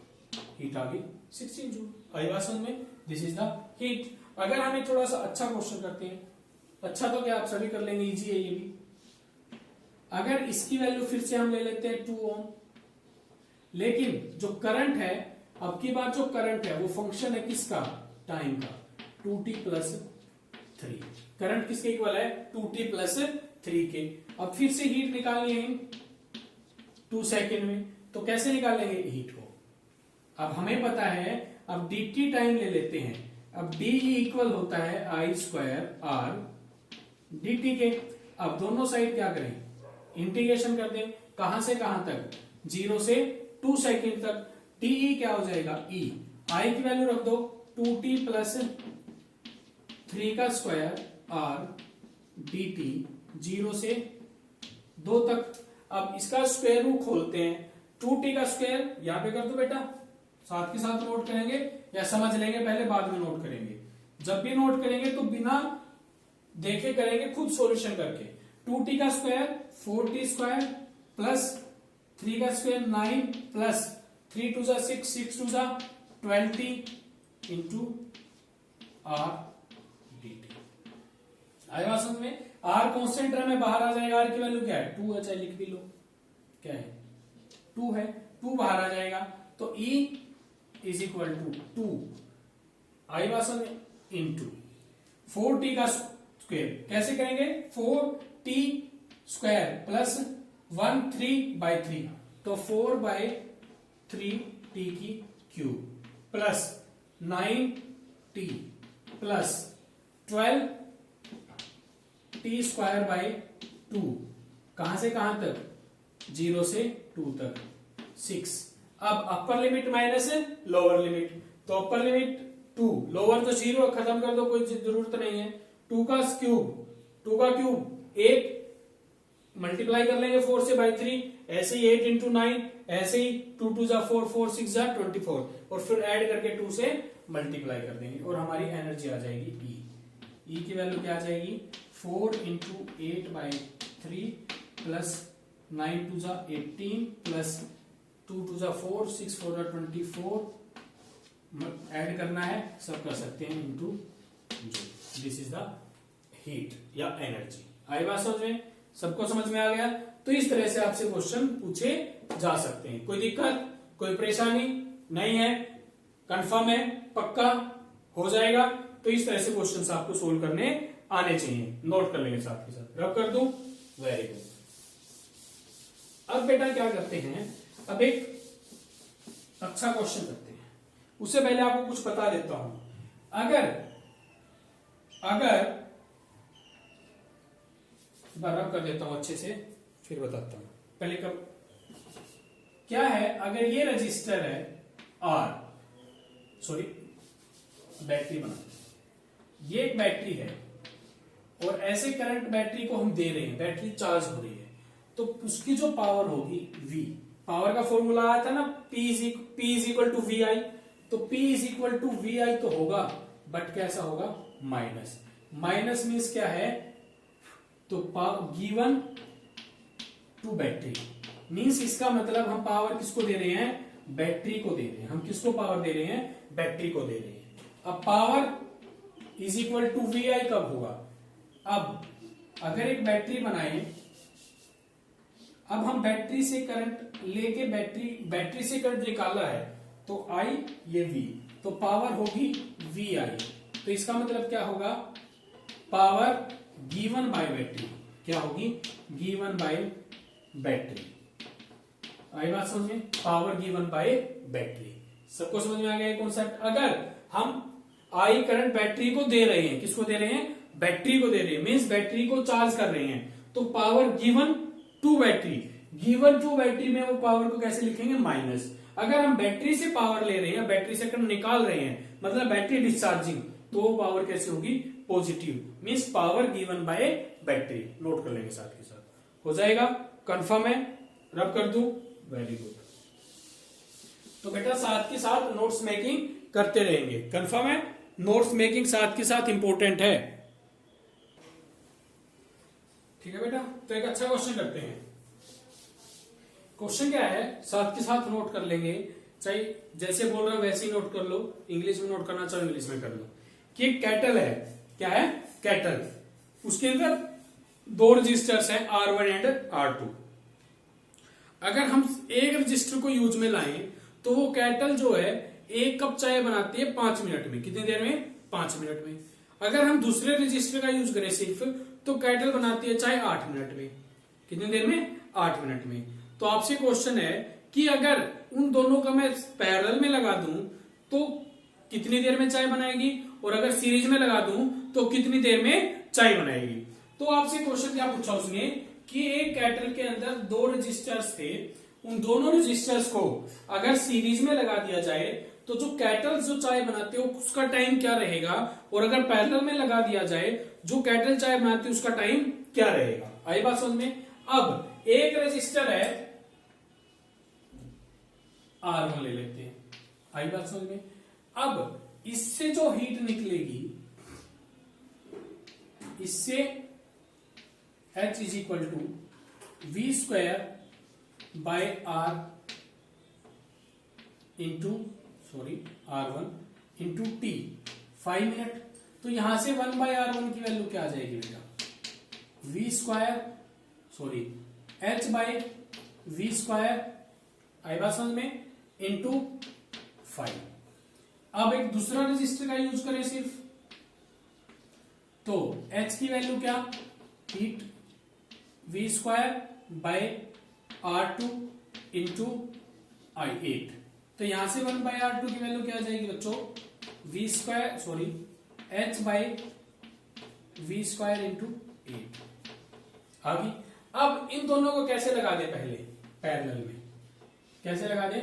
हीट आ गई 16 जूल। आई बात समझ में, दिस इज द हीट। अगर हमें थोड़ा सा अच्छा क्वेश्चन करते हैं, अच्छा तो क्या आप सभी कर लेंगे, इजी है ये भी। अगर इसकी वैल्यू फिर से हम ले लेते हैं 2 ओम, लेकिन जो करंट है, अब की बात जो करंट है वो फंक्शन है किसका, टाइम का, 2t प्लस 3। करंट किसके इक्वल है, 2t प्लस 3 के। अब फिर से हीट निकालनी है 2 सेकेंड में, तो कैसे निकालेंगे हीट को, अब हमें पता है, अब dt टाइम ले लेते हैं। अब d इक्वल होता है आई स्क्वायर आर dt के। अब दोनों साइड क्या करें, इंटीग्रेशन कर दें, कहां से कहां तक, 0 से 2 सेकेंड तक। टी क्या हो जाएगा e, आई की वैल्यू रख दो 2t प्लस 3 का स्क्वायर आर dt, 0 से 2 तक। अब इसका स्क्वायर रूट खोलते हैं, 2t का स्क्वायर यहां पे कर दो बेटा, साथ के साथ नोट करेंगे या समझ लेंगे पहले, बाद में नोट करेंगे। जब भी नोट करेंगे तो बिना देखे करेंगे, खुद सॉल्यूशन करके। 2t का स्क्वायर 4t स्क्वायर प्लस 3 का स्क्वायर 9 प्लस 3 टू जा 6, 6 टू जा 20 इंटू आर dt। आया बात समझ में, आर कॉन्स्टेंट टर्म में बाहर आ जाएगा, आर की वैल्यू क्या है 2 है, चाहे लिख भी लो, क्या है 2 है, 2 बाहर आ जाएगा। तो E इज इक्वल टू 2 आई बात समझ में इंटू 4t का स्क्वायर, कैसे करेंगे 4t स्क्वायर प्लस 1 3/3, तो 4/3 t की cube plus 9t plus 12 t square by 2, कहां से कहां तक, 0 से 2 तक 6। अब upper limit minus lower limit, तो अपर लिमिट 2, लोअर तो 0 खत्म कर दो, कोई जरूरत नहीं है। 2 का क्यूब 8 मल्टीप्लाई कर लेंगे 4 से बाय 3, ऐसे ही 8 इंटू 9, ऐसे ही 2 2 जा 4, 4 6 जा 24, और फिर ऐड करके 2 से मल्टीप्लाई कर देंगे और हमारी एनर्जी आ जाएगी E की वैल्यू क्या आ जाएगी 4 इंटू 8/3 प्लस 9 टू जा 18 प्लस 2 टू जा 4, 6 4 जा 24, ऐड करना है, सब कर सकते हैं into joule. This is the heat या एनर्जी। आई बात समझ में, सबको समझ में आ गया। तो इस तरह से आपसे क्वेश्चन पूछे जा सकते हैं। कोई दिक्कत, कोई परेशानी नहीं है, कंफर्म है, पक्का हो जाएगा। तो इस तरह से क्वेश्चन आपको सोल्व करने आने चाहिए, नोट कर लेंगे साथ के साथ। रब कर दूं, वेरी गुड। अब बेटा क्या करते हैं, अब एक अच्छा क्वेश्चन करते हैं। उससे पहले आपको कुछ बता देता हूं। अगर रब कर देता हूं अच्छे से, फिर बताता हूं। पहले कब क्या है, अगर ये रजिस्टर है आर, सॉरी बैटरी बना, ये एक बैटरी है और ऐसे करंट बैटरी को हम दे रहे हैं, बैटरी चार्ज हो रही है, तो उसकी जो पावर होगी V, पावर का फॉर्मूला आया था ना P is equal to V I, तो P is equal to V I तो होगा, बट कैसा होगा माइनस। माइनस मीन्स क्या है, तो गिवन टू बैटरी मींस इसका मतलब हम पावर किसको दे रहे हैं, बैटरी को दे रहे हैं। हम किसको पावर दे रहे हैं, बैटरी को दे रहे हैं। अब power is equal to V I कब होगा, अब अगर एक बैटरी बनाए, अब हम बैटरी से करंट लेके बैटरी से करंट निकाला है, तो आई ये वी, तो पावर होगी वी आई। तो इसका मतलब क्या होगा, पावर गिवन बाय बैटरी क्या होगी, गिवन बाय बैटरी। आई बात समझ में, पावर गिवन बाय बैटरी। सबको समझ में आ गया कॉन्सेप्ट। अगर हम आई करंट बैटरी को दे रहे हैं, किसको दे रहे हैं, बैटरी को दे रहे हैं, मींस बैटरी को चार्ज कर रहे हैं, तो power given to battery, given to battery में वो पावर को कैसे लिखेंगे, माइनस। अगर हम बैटरी से पावर ले रहे हैं, बैटरी से करंट निकाल रहे हैं, मतलब बैटरी डिस्चार्जिंग, तो वो पावर कैसे होगी, positive, means power given by battery. Note कर लेंगे साथ के साथ, हो जाएगा, कंफर्म है, रब कर दूं, वेरी गुड। तो बेटा साथ के साथ नोट्स मेकिंग करते रहेंगे, कंफर्म है, नोट्स मेकिंग साथ के साथ इंपॉर्टेंट है, ठीक है बेटा। तो एक अच्छा क्वेश्चन करते हैं। क्वेश्चन क्या है, साथ के साथ नोट कर लेंगे, चाहे जैसे बोल रहा हूं वैसे ही नोट कर लो, इंग्लिश में नोट करना चाहो इंग्लिश में कर लो। कि एक कैटल है, क्या है, कैटल, उसके अंदर दो रजिस्टर्स हैं R1 एंड R2। अगर हम एक रजिस्टर को यूज में लाएं तो वो कैटल जो है 1 कप चाय बनाती है 5 मिनट में, कितनी देर में, 5 मिनट में। अगर हम दूसरे रजिस्टर का यूज करें सिर्फ, तो कैटल बनाती है चाय 8 मिनट में, कितनी देर में, 8 मिनट में। तो आपसे क्वेश्चन है कि अगर उन दोनों का मैं पैरेलल में लगा दूं तो कितनी देर में चाय बनाएगी, और अगर सीरीज में लगा दूं तो कितनी देर में चाय बनाएगी। तो आपसे क्वेश्चन क्या पूछा उसने कि एक कैटल के अंदर दो रजिस्टर्स थे, उन दोनों रजिस्टर्स को अगर सीरीज में लगा दिया जाए तो जो कैटल जो चाय बनाते हैं उसका टाइम क्या रहेगा, और अगर पैरेलल में लगा दिया जाए जो कैटल चाय बनाती है उसका टाइम क्या रहेगा। आई बात समझ में। अब एक रजिस्टर है R1 ले लेते हैं, आई बात समझ में। अब इससे जो हीट निकलेगी, इससे H is equal to V square by R into R1 into T 5 minute. तो यहां से 1 बाय R1 की वैल्यू क्या आ जाएगी बेटा, V square H by V square, आई बात समझ में, इंटू 5। अब एक दूसरा रजिस्टर का यूज करें सिर्फ, तो H की वैल्यू क्या, heat V square by R2 into I8। तो यहां से 1 बाय R2 की वैल्यू क्या आ जाएगी बच्चों, V square H by V square into 8 आ गई। अब इन दोनों को कैसे लगा दे, पहले पैरेलल में, कैसे लगा दे,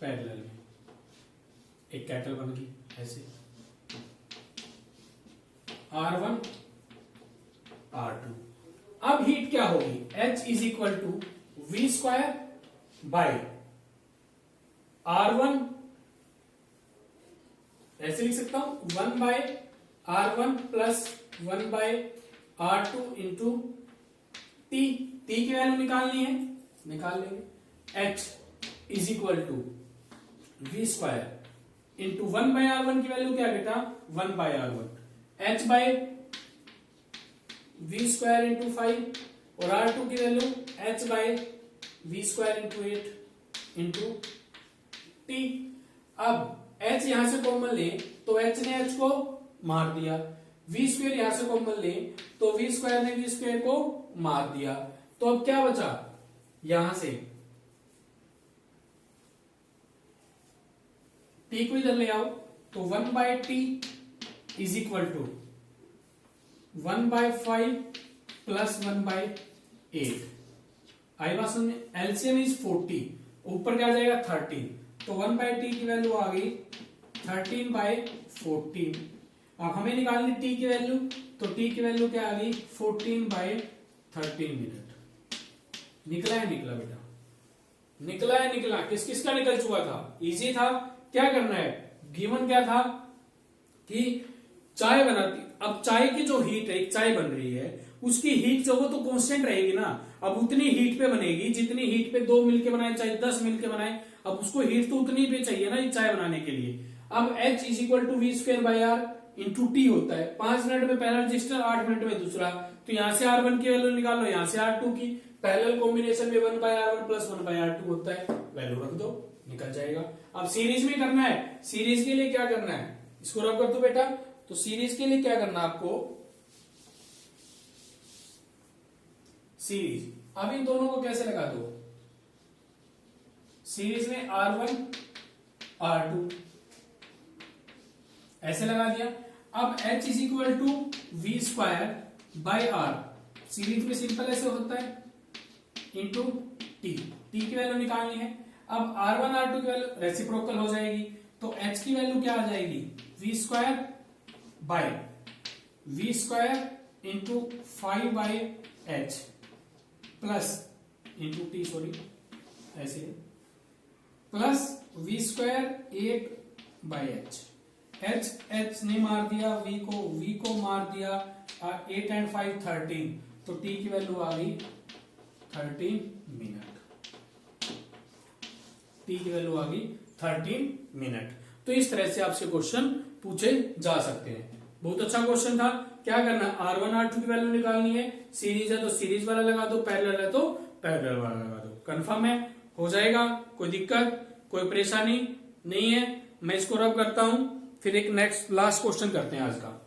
पैरेलल में। एक कैटल बन गई ऐसे, R1 R2। अब हीट क्या होगी, H is equal to V square by R1, ऐसे लिख सकता हूं 1 by R1 plus 1 by R2 into T की वैल्यू निकालनी है, निकाल लेंगे। H is equal to V square into 1 by R1 की वैल्यू क्या बेटा, 1 by R1, H by V square into 5, और R2 की value H by V square into 8 into T। अब H यहां से कॉमन ले तो H ने H को मार दिया, वी स्क्वायर यहां से कॉमन ले तो वी स्क्वायर ने वी स्क्वायर को मार दिया। तो अब क्या बचा, यहां से T को इधर ले आओ, तो 1 by T is equal to 1 by 5 plus 1 by 8। आई बात समझ में, एलसीएम इज 40, ऊपर क्या आ जाएगा 13, तो 1 बाय T की वैल्यू आ गई 13 बाय 14। अब हमें निकालनी T की वैल्यू, तो T की वैल्यू क्या आ गई 14 बाय 13 मिनट। निकला है, निकला बेटा, निकला है, निकला। किस किस का निकल चुका था, इजी था। क्या करना है, गिवन क्या था कि चाय बनाती अब चाय की जो हीट है, एक चाय बन रही है, उसकी हीट जो वो तो कांस्टेंट रहेगी ना। अब उतनी हीट पे बनेगी जितनी हीट पे 2 मिलके बनाए चाहे 10 मिलके बनाए, अब उसको हीट तो उतनी पे चाहिए ना चाय बनाने के लिए। अब H is equal to V²/R into T होता है। 5 मिनट में पहला रजिस्टर, 8 मिनट में दूसरा, तो यहां से R1 की वैल्यू निकाल लो, यहां से R2 की। पैरेलल कॉम्बिनेशन में 1/R1 प्लस 1/R2 होता है, वैल्यू रख दो, निकल जाएगा। अब सीरीज में करना है, सीरीज के लिए क्या करना है, इसको रब कर दो बेटा। तो सीरीज के लिए क्या करना है आपको, सीरीज, अब इन दोनों को कैसे लगा दो, सीरीज में R1 R2 ऐसे लगा दिया। अब H is equal to V²/R, series में सिंपल ऐसे होता है, इंटू टी, टी की वैल्यू निकालनी है। अब R1 R2 की वैल्यू रेसिप्रोकल हो जाएगी, तो H की वैल्यू क्या आ जाएगी, V² into 5/H plus into T, sorry ऐसे, प्लस V² 8/H। H ने मार दिया V को मार दिया 8 and 5 13, तो T की वैल्यू आ गई 13 मिनट, T की वैल्यू आ गई 13 मिनट। तो इस तरह से आपसे क्वेश्चन पूछे जा सकते हैं। बहुत अच्छा क्वेश्चन था। क्या करना, R1 R2 की वैल्यू निकालनी है, सीरीज है तो सीरीज वाला लगा दो, पैरेलल है तो पैरेलल वाला लगा दो। कंफर्म है, हो जाएगा, कोई दिक्कत कोई परेशानी नहीं है। मैं इसको रब करता हूं, फिर एक नेक्स्ट लास्ट क्वेश्चन करते हैं आज का।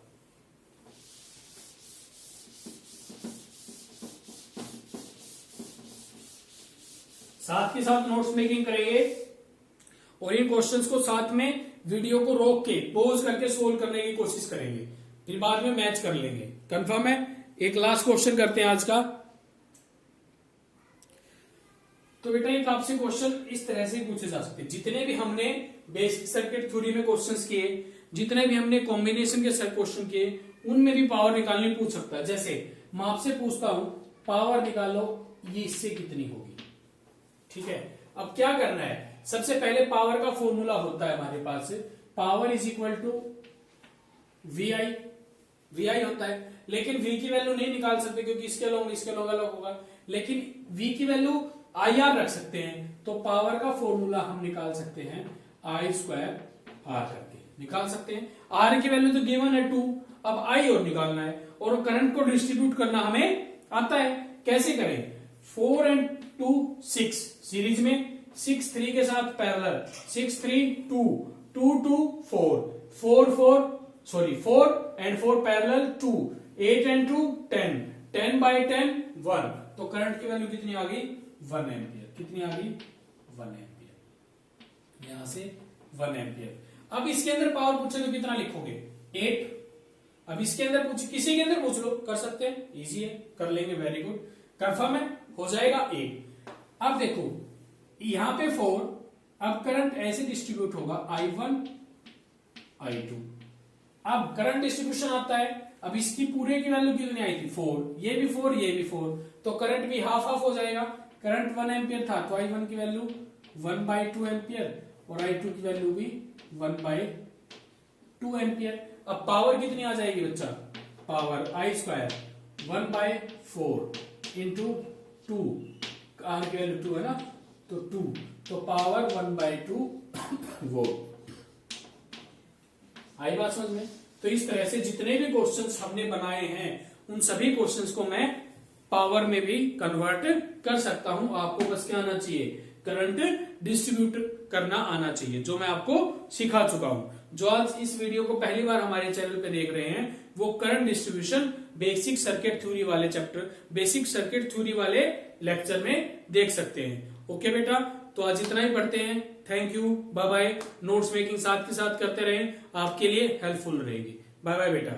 साथ के साथ नोट्स मेकिंग करेंगे और इन क्वेश्चंस को साथ में वीडियो को रोक के पॉज करके सोल्व करने की कोशिश करेंगे, फिर बाद में मैच कर लेंगे। कंफर्म है। एक लास्ट क्वेश्चन करते हैं आज का। तो बेटा एक आपसे क्वेश्चन इस तरह से पूछे जा सकते हैं, जितने भी हमने बेसिक सर्किट थ्योरी में क्वेश्चंस किए, जितने भी हमने कॉम्बिनेशन के क्वेश्चन किए, उनमें भी पावर निकालनी पूछ सकता है। जैसे मैं आपसे पूछता हूं पावर निकालो, ये इससे कितनी होगी, ठीक है। अब क्या करना है, सबसे पहले पावर का फॉर्मूला होता है हमारे पास, power is equal to VI होता है, लेकिन V की वैल्यू नहीं निकाल सकते क्योंकि इसके अलग अलग होगा, लेकिन V की वैल्यू IR रख सकते हैं। तो पावर का फॉर्मूला हम निकाल सकते हैं I²R करके निकाल सकते हैं। R की वैल्यू तो गिवन है 2, अब I और निकालना है, और करंट को डिस्ट्रीब्यूट करना हमें आता है। कैसे करें, 4 and 2 6 सीरीज में, 6 3 के साथ पैरेलल, 6 3 2 2 2 4 4 and 4 पैरेलल 2, 8 and 2 10 10/10 1, तो करंट की वैल्यू कितनी आ गई, 1 एम्पियर। कितनी आ गई, 1 एम्पियर, यहां से 1 एम्पियर। अब इसके अंदर पावर पूछे तो कितना लिखोगे, 8। अब इसके अंदर पूछ, किसी के अंदर पूछ लो, कर सकते हैं, इजी है, कर लेंगे, वेरी गुड। कंफर्म है, हो जाएगा 8। अब देखो यहां पे 4, अब करंट ऐसे डिस्ट्रीब्यूट होगा I1 I2। अब करंट डिस्ट्रीब्यूशन आता है, अब इसकी पूरे की वैल्यू कितनी आई थी, 4, ये भी 4 ये भी 4, तो करंट भी हाफ हाफ हो जाएगा। करंट 1 एम्पियर था तो I1 की वैल्यू 1/2 एम्पियर और I2 की वैल्यू भी 1/2 एम्पियर। अब पावर कितनी आ जाएगी बच्चा, पावर I² 1/4 इंटू 2, R की वैल्यू 2 है ना, तो 2, तो पावर 1/2 वोल्ट। आई बात समझ में। तो इस तरह से जितने भी क्वेश्चंस हमने बनाए हैं उन सभी क्वेश्चंस को मैं पावर में भी कन्वर्ट कर सकता हूं। आपको बस क्या आना चाहिए, करंट डिस्ट्रीब्यूट करना आना चाहिए, जो मैं आपको सिखा चुका हूं। जो आज इस वीडियो को पहली बार हमारे चैनल पे देख रहे हैं वो current distribution basic circuit theory वाले चैप्टर, बेसिक सर्किट थ्योरी वाले लेक्चर में देख सकते हैं। ओके बेटा, तो आज इतना ही पढ़ते हैं। Thank you, bye bye. Notes making साथ के साथ करते रहें, आपके लिए हेल्पफुल रहेगी। बाय बाय बेटा।